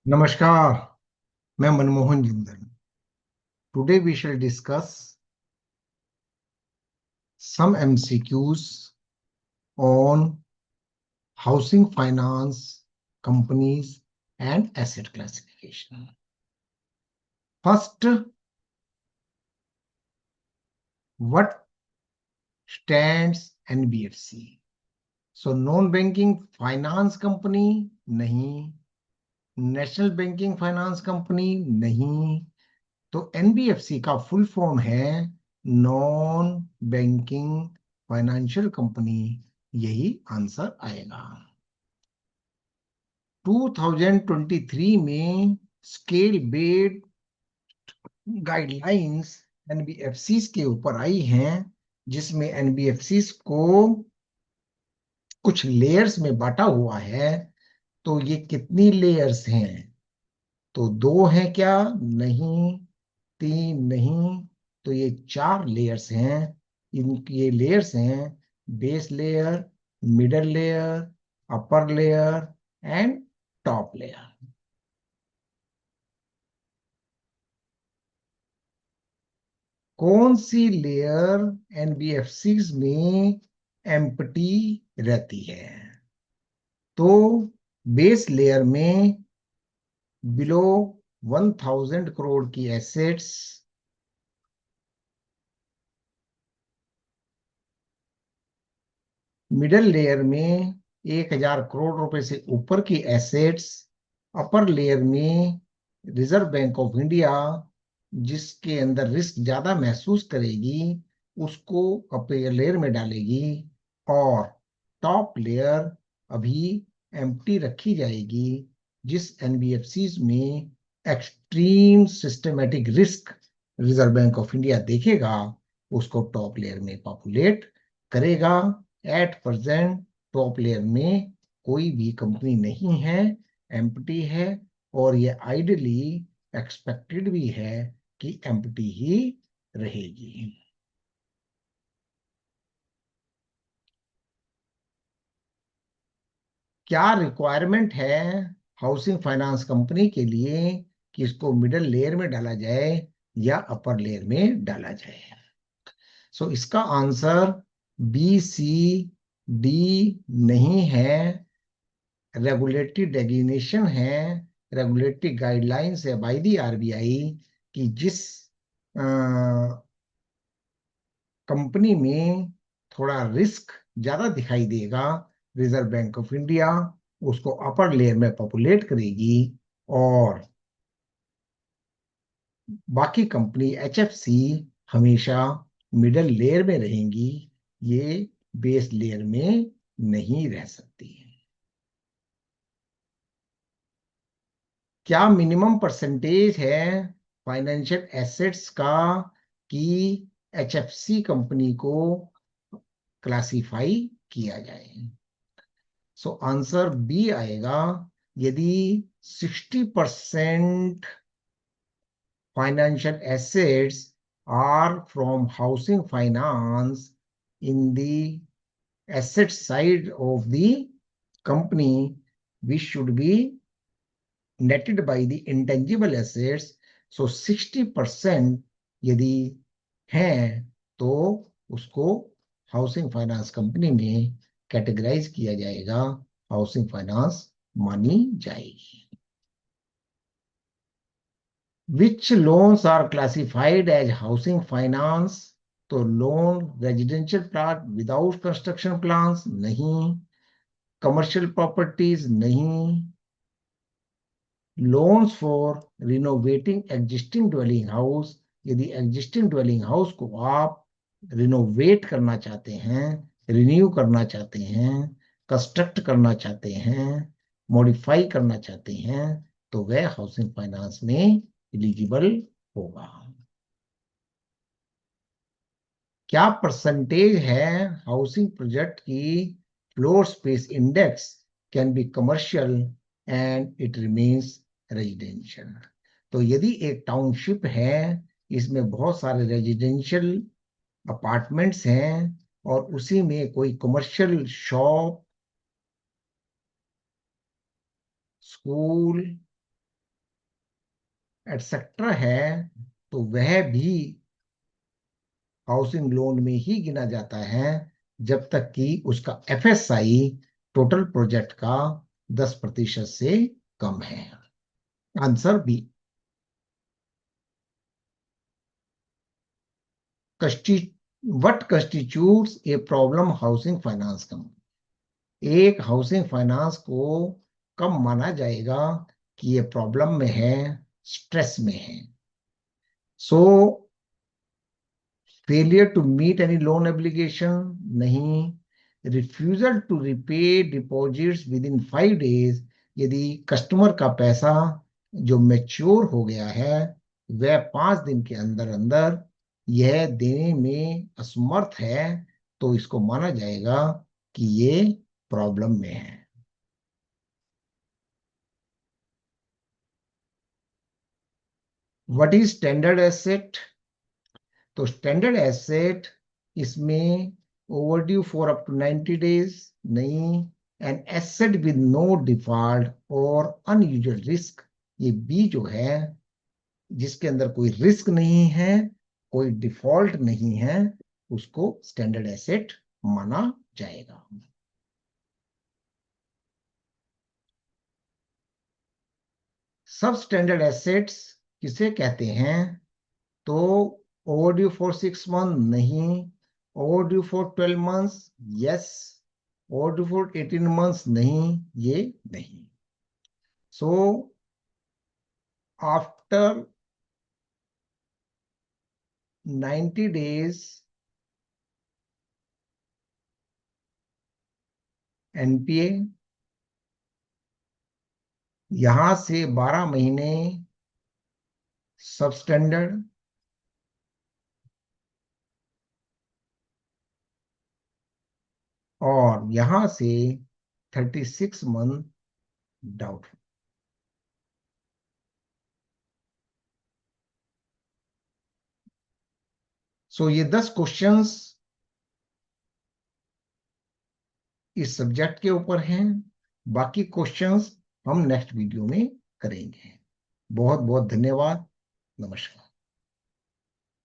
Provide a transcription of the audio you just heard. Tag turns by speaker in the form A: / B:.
A: नमस्कार। मैं Manmohan Jindal. Today we shall discuss some MCQs on housing finance companies and asset classification. First, what stands NBFC? So non banking finance company नहीं, national banking finance company नहीं, तो NBFC का full form है non banking financial company. यही answer आएगा। 2023 में scale based guidelines NBFC के ऊपर आई हैं, जिसमें एनबीएफसी को कुछ लेयर्स में बांटा हुआ है। तो ये कितनी लेयर्स हैं? तो दो हैं क्या? नहीं। तीन नहीं। तो ये चार लेयर्स हैं। ये लेयर्स हैं base layer, middle layer, upper layer and top layer. कौन सी लेयर एनबीएफसी में एम्प्टी रहती है? तो बेस लेयर में बिलो 1000 करोड़ की एसेट्स, मिडल लेयर में 1000 करोड़ रुपए से ऊपर की एसेट्स, अपर लेयर में रिजर्व बैंक ऑफ इंडिया जिसके अंदर रिस्क ज्यादा महसूस करेगी उसको अपर लेयर में डालेगी, और टॉप लेयर अभी एम्प्टी रखी जाएगी जिस एनबीएफसी में extreme systematic risk reserve bank of India देखेगा उसको टॉप लेयर में पॉपुलेट करेगा। एट प्रेजेंट टॉप लेयर में कोई भी कंपनी नहीं है, एम्प्टी है, और ये आइडली एक्सपेक्टेड भी है कि एम्प्टी ही रहेगी। क्या रिक्वायरमेंट है हाउसिंग फाइनेंस कंपनी के लिए कि इसको मिडिल लेयर में डाला जाए या अपर लेयर में डाला जाए? सो इसका आंसर बी, सी, डी नहीं है। रेगुलेटरी डेजिग्नेशन है, रेगुलेटरी गाइडलाइंस है बाय द आरबीआई कि जिस कंपनी में थोड़ा रिस्क ज्यादा दिखाई देगा रिजर्व बैंक ऑफ इंडिया उसको अपर लेयर में पॉपुलेट करेगी, और बाकी कंपनी एचएफसी हमेशा मिडिल लेयर में रहेंगी। ये बेस लेयर में नहीं रह सकती। क्या मिनिमम परसेंटेज है फाइनेंशियल एसेट्स का कि एचएफसी कंपनी को क्लासिफाई किया जाए? सो आंसर बी आएगा। यदि 60% financial assets are from housing finance in the asset side of the company, which should be netted by the intangible assets. So 60% यदि है तो उसको हाउसिंग फाइनेंस कंपनी में कैटेगराइज किया जाएगा, हाउसिंग फाइनेंस मानी जाएगी। Which loans are classified as housing finance? तो loan residential plot without construction plans नहीं, कमर्शियल प्रॉपर्टीज नहीं, loans for renovating existing dwelling house, यदि एग्जिस्टिंग ड्वेलिंग हाउस को आप रिनोवेट करना चाहते हैं, रिन्यू करना चाहते हैं, कंस्ट्रक्ट करना चाहते हैं, मॉडिफाई करना चाहते हैं, तो वह हाउसिंग फाइनेंस में एलिजिबल होगा। क्या परसेंटेज है हाउसिंग प्रोजेक्ट की floor space index can be commercial and it remains residential? तो यदि एक टाउनशिप है, इसमें बहुत सारे रेजिडेंशियल अपार्टमेंट्स हैं और उसी में कोई कमर्शियल शॉप, स्कूल एटसेट्रा है तो वह भी हाउसिंग लोन में ही गिना जाता है जब तक कि उसका एफएसआई टोटल प्रोजेक्ट का 10% से कम है। Answer B. What constitutes a problem housing finance company. एक हाउसिंग फाइनेंस को कब माना जाएगा कि ये प्रॉब्लम में है, स्ट्रेस में है? So failure to meet any loan application, नहीं। Refusal to repay deposits within 5 days, यदि कस्टमर का पैसा जो मैच्योर हो गया है वह 5 दिन के अंदर अंदर यह देने में असमर्थ है, तो इसको माना जाएगा कि ये प्रॉब्लम में है। What is standard asset? तो स्टैंडर्ड एसेट इसमें overdue for up to 90 days, नहीं। An asset with no default और अनयूजुअल रिस्क, ये बी जो है, जिसके अंदर कोई रिस्क नहीं है, कोई डिफॉल्ट नहीं है, उसको स्टैंडर्ड एसेट माना जाएगा। सब स्टैंडर्ड एसेट्स किसे कहते हैं? तो ओवरड्यू फॉर 6 मंथ, नहीं। Overdue for 12 months, yes. Overdue for 18 months, नहीं, ये नहीं। सो आफ्टर 90 डेज एनपीए, यहां से 12 महीने सब स्टैंडर्ड, और यहां से 36 मंथ डाउटफुल। सो ये 10 क्वेश्चंस इस सब्जेक्ट के ऊपर हैं। बाकी क्वेश्चंस हम नेक्स्ट वीडियो में करेंगे। बहुत बहुत धन्यवाद। नमस्कार।